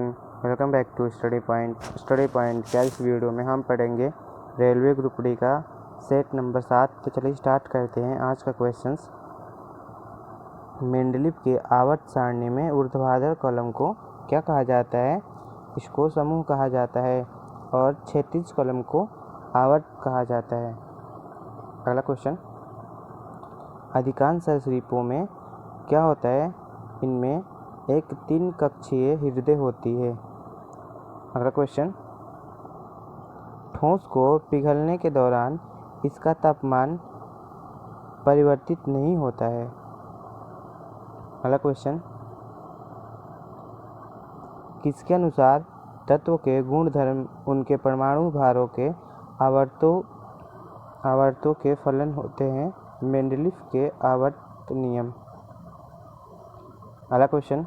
Everyone, welcome back to Study Point क्या इस video में हम पढ़ेंगे रेलवे ग्रुप डी का सेट नंबर 7। तो चलिए स्टार्ट करते हैं आज का क्वेश्चंस। मेंडलीव के आवर्त सारणी में ऊर्ध्वाधर कॉलम को क्या कहा जाता है? इसको समूह कहा जाता है और क्षैतिज कॉलम को आवर्त कहा जाता है। अगला क्वेश्चन, अधिकांश सरीसृपों में क्या होता है? इनमें एक 3 कक्षीय हृदय होती है। अगला क्वेश्चन, ठोस को पिघलने के दौरान इसका तापमान परिवर्तित नहीं होता है। अगला क्वेश्चन, किसके अनुसार तत्व के गुणधर्म उनके परमाणु भारों के आवर्तों के फलन होते हैं? मेंडलीव के आवर्त नियम। अगला क्वेश्चन,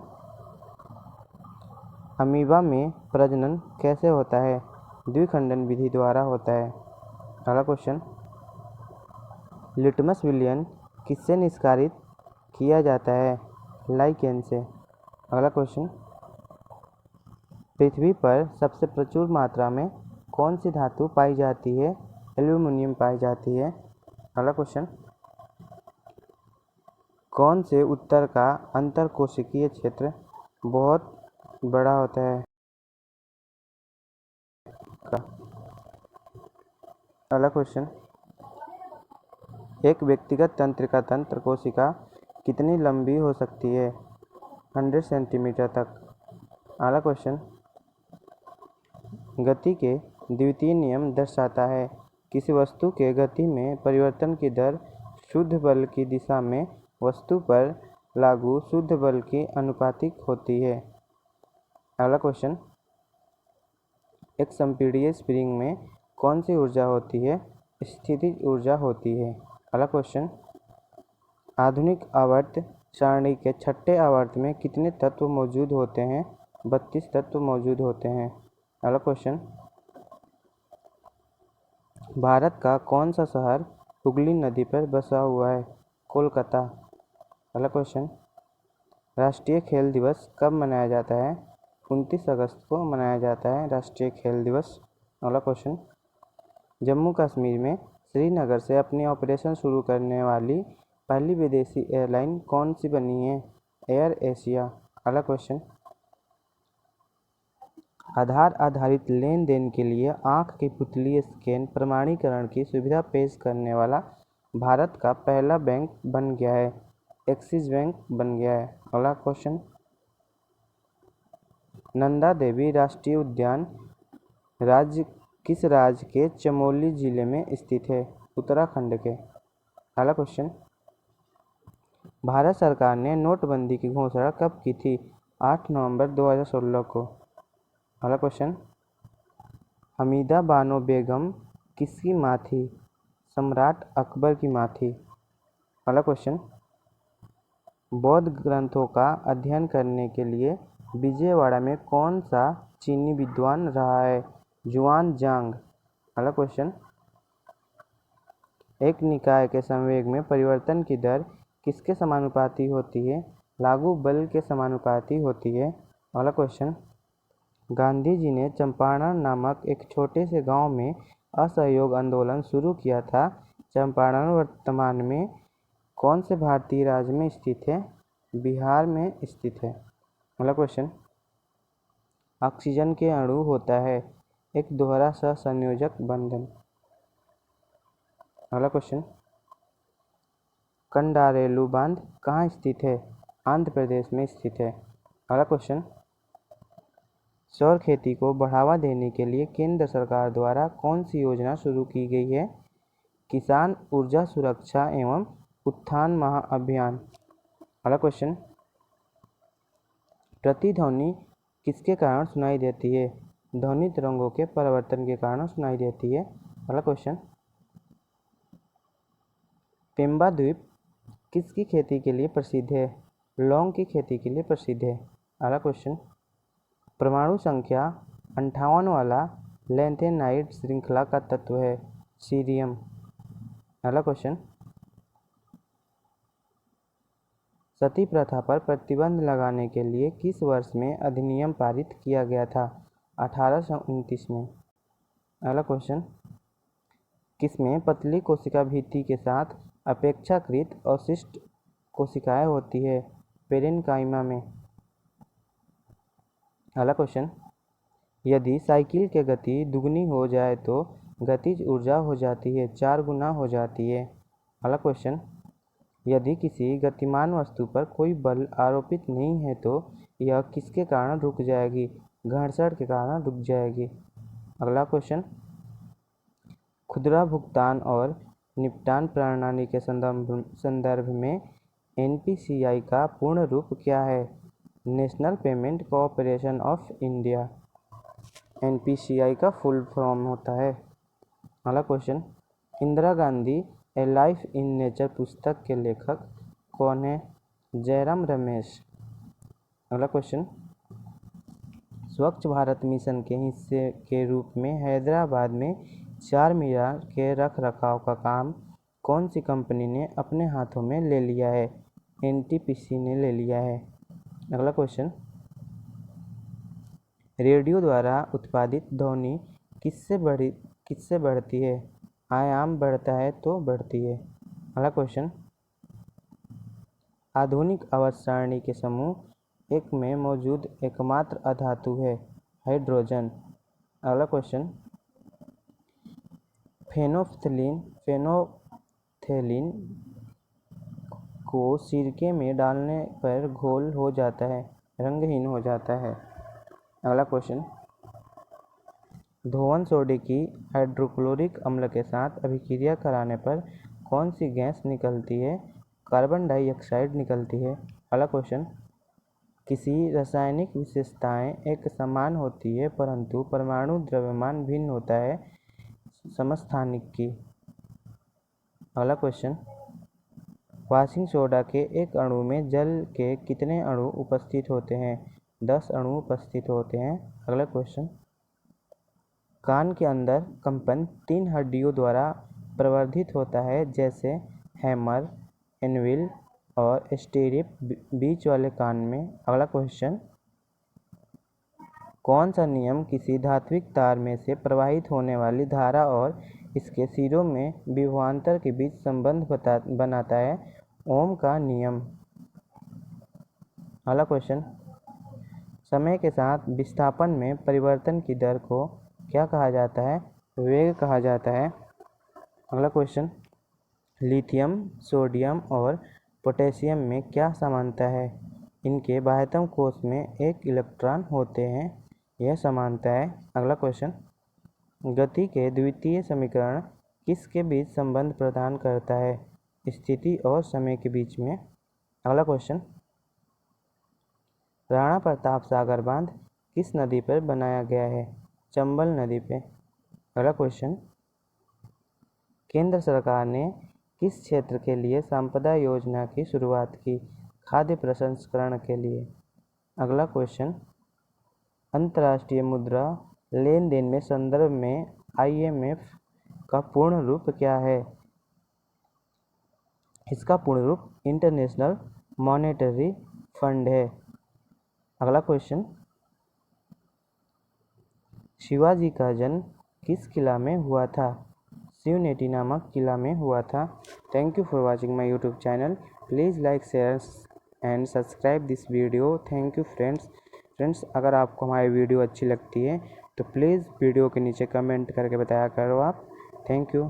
अमीबा में प्रजनन कैसे होता है? द्विखंडन विधि द्वारा होता है। अगला क्वेश्चन, लिटमस विलयन किससे निष्कासित किया जाता है? लाइकेन से। अगला क्वेश्चन, पृथ्वी पर सबसे प्रचुर मात्रा में कौन सी धातु पाई जाती है? एल्यूमिनियम पाई जाती है। अगला क्वेश्चन, कौन से उत्तर का अंतरकोशिकीय क्षेत्र बहुत बड़ा होता है? अगला क्वेश्चन, एक व्यक्तिगत तंत्रिका तंत्र कोशिका कितनी लंबी हो सकती है? 100 सेंटीमीटर तक। अगला क्वेश्चन, गति के द्वितीय नियम दर्शाता है किसी वस्तु के गति में परिवर्तन की दर शुद्ध बल की दिशा में वस्तु पर लागू शुद्ध बल की अनुपातिक होती है। अगला क्वेश्चन, एक संपीड़ित स्प्रिंग में कौन सी ऊर्जा होती है? स्थितिज ऊर्जा होती है। अगला क्वेश्चन, आधुनिक आवर्त सारणी के छठे आवर्त में कितने तत्व मौजूद होते हैं? 32 तत्व मौजूद होते हैं। अगला क्वेश्चन, भारत का कौन सा शहर हुगली नदी पर बसा हुआ है? कोलकाता। अगला क्वेश्चन, राष्ट्रीय खेल दिवस कब मनाया जाता है? 29 अगस्त को मनाया जाता है राष्ट्रीय खेल दिवस। अगला क्वेश्चन, जम्मू कश्मीर में श्रीनगर से अपनी ऑपरेशन शुरू करने वाली पहली विदेशी एयरलाइन कौन सी बनी है? Air Asia. अगला क्वेश्चन, आधार आधारित लेन देन के लिए आंख की पुतली स्कैन प्रमाणीकरण की सुविधा पेश करने वाला भारत का पहला बैंक बन गया है? एक्सिस बैंक बन गया है। अगला क्वेश्चन, नंदा देवी राष्ट्रीय उद्यान किस राज्य के चमोली जिले में स्थित है? उत्तराखंड के। अगला क्वेश्चन, भारत सरकार ने नोटबंदी की घोषणा कब की थी? 8 नवंबर 2016 को। अगला क्वेश्चन, हमीदा बानो बेगम किसकी माँ थी? सम्राट अकबर की माँ थी। अगला क्वेश्चन, बौद्ध ग्रंथों का अध्ययन करने के लिए विजयवाड़ा में कौन सा चीनी विद्वान रहा है? जुआन जांग। अगला क्वेश्चन, एक निकाय के संवेग में परिवर्तन की दर किसके समानुपाती होती है? लागू बल के समानुपाती होती है। अगला क्वेश्चन, गांधी जी ने चंपारण नामक एक छोटे से गांव में असहयोग आंदोलन शुरू किया था। चंपारण वर्तमान में कौन से भारतीय राज्य में स्थित है? बिहार में स्थित है। अगला क्वेश्चन, ऑक्सीजन के अणु होता है एक दोहरा सहसंयोजक बंधन। अगला क्वेश्चन, कंडारेलु बांध कहाँ स्थित है? आंध्र प्रदेश में स्थित है। अगला क्वेश्चन, सौर खेती को बढ़ावा देने के लिए केंद्र सरकार द्वारा कौन सी योजना शुरू की गई है? किसान ऊर्जा सुरक्षा एवं उत्थान महाअभियान। अगला क्वेश्चन, प्रतिध्वनि किसके कारण सुनाई देती है? ध्वनि तरंगों के परावर्तन के कारण सुनाई देती है। अगला क्वेश्चन, पेम्बा द्वीप किसकी खेती के लिए प्रसिद्ध है? लौंग की खेती के लिए प्रसिद्ध है। अगला क्वेश्चन, परमाणु संख्या 58 वाला लैंथेनाइड श्रृंखला का तत्व है? सीरियम। अगला क्वेश्चन, सती प्रथा पर प्रतिबंध लगाने के लिए किस वर्ष में अधिनियम पारित किया गया था? 1829 में। अगला क्वेश्चन, किसमें पतली कोशिका भित्ति के साथ अपेक्षाकृत अवशिष्ट कोशिकाएं होती है? पेरेन्काइमा में। अगला क्वेश्चन, यदि साइकिल की गति दुगनी हो जाए तो गतिज ऊर्जा हो जाती है 4 गुना हो जाती है। अगला क्वेश्चन, यदि किसी गतिमान वस्तु पर कोई बल आरोपित नहीं है तो यह किसके कारण रुक जाएगी? घर्षण के कारण रुक जाएगी। अगला क्वेश्चन, खुदरा भुगतान और निपटान प्रणाली के संदर्भ में NPCI का पूर्ण रूप क्या है? National payment corporation of India. NPCI का फुल फॉर्म होता है। अगला question, Indira Gandhi A life in nature पुस्तक के लेखक कौन है? जयराम रमेश। अगला क्वेश्चन, स्वच्छ भारत मिशन के हिस्से के रूप में हैदराबाद में 4 मीनार के रखरखाव का काम कौन सी कंपनी ने अपने हाथों में ले लिया है? NTPC ने ले लिया है। अगला क्वेश्चन, रेडियो द्वारा उत्पादित ध्वनि किससे बढ़ती है? आयाम बढ़ता है तो बढ़ती है। अगला क्वेश्चन, आधुनिक आवर्त सारणी के समूह 1 में मौजूद एकमात्र अधातु है हाइड्रोजन। अगला क्वेश्चन, फेनोफ्थलीन को सिरके में डालने पर घोल हो जाता है, रंगहीन हो जाता है। अगला क्वेश्चन, धोवन सोडे की हाइड्रोक्लोरिक अम्ल के साथ अभिक्रिया कराने पर कौन सी गैस निकलती है? कार्बन डाइऑक्साइड निकलती है। अगला क्वेश्चन, किसी रासायनिक विशेषताएं एक समान होती है परंतु परमाणु द्रव्यमान भिन्न होता है समस्थानिक की। अगला क्वेश्चन, वॉशिंग सोडा के एक अणु में जल के कितने अणु उपस्थित होते हैं? 10 अणु उपस्थित होते हैं। अगला क्वेश्चन, कान के अंदर कंपन 3 हड्डियों द्वारा प्रवर्धित होता है जैसे हैमर, एनविल और स्टेरिप बीच वाले कान में। अगला क्वेश्चन, कौन सा नियम किसी धात्विक तार में से प्रवाहित होने वाली धारा और इसके सिरों में विभवांतर के बीच संबंध बनाता है? ओम का नियम। अगला क्वेश्चन, समय के साथ विस्थापन में परिवर्तन की दर को क्या कहा जाता है? वेग कहा जाता है। अगला क्वेश्चन, लिथियम, सोडियम और पोटेशियम में क्या समानता है? इनके बाह्यतम कोश में 1 इलेक्ट्रॉन होते हैं, यह समानता है। अगला क्वेश्चन, गति के द्वितीय समीकरण किसके बीच संबंध प्रदान करता है? स्थिति और समय के बीच में। अगला क्वेश्चन, राणा प्रताप सागर बांध किस नदी पर बनाया गया है? चंबल नदी पे। अगला क्वेश्चन, केंद्र सरकार ने किस क्षेत्र के लिए संपदा योजना की शुरुआत की? खाद्य प्रसंस्करण के लिए। अगला क्वेश्चन, अंतर्राष्ट्रीय मुद्रा लेन देन में संदर्भ में IMF का पूर्ण रूप क्या है? इसका पूर्ण रूप इंटरनेशनल मॉनेटरी फंड है। अगला क्वेश्चन, शिवाजी का जन्म किस किला में हुआ था? शिवनेटी नामक किला में हुआ था। Thank you for watching my YouTube channel. Please like, share and subscribe this video. Thank you friends, अगर आपको हमारी वीडियो अच्छी लगती है तो प्लीज़ वीडियो के नीचे कमेंट करके बताया करो आप। Thank you.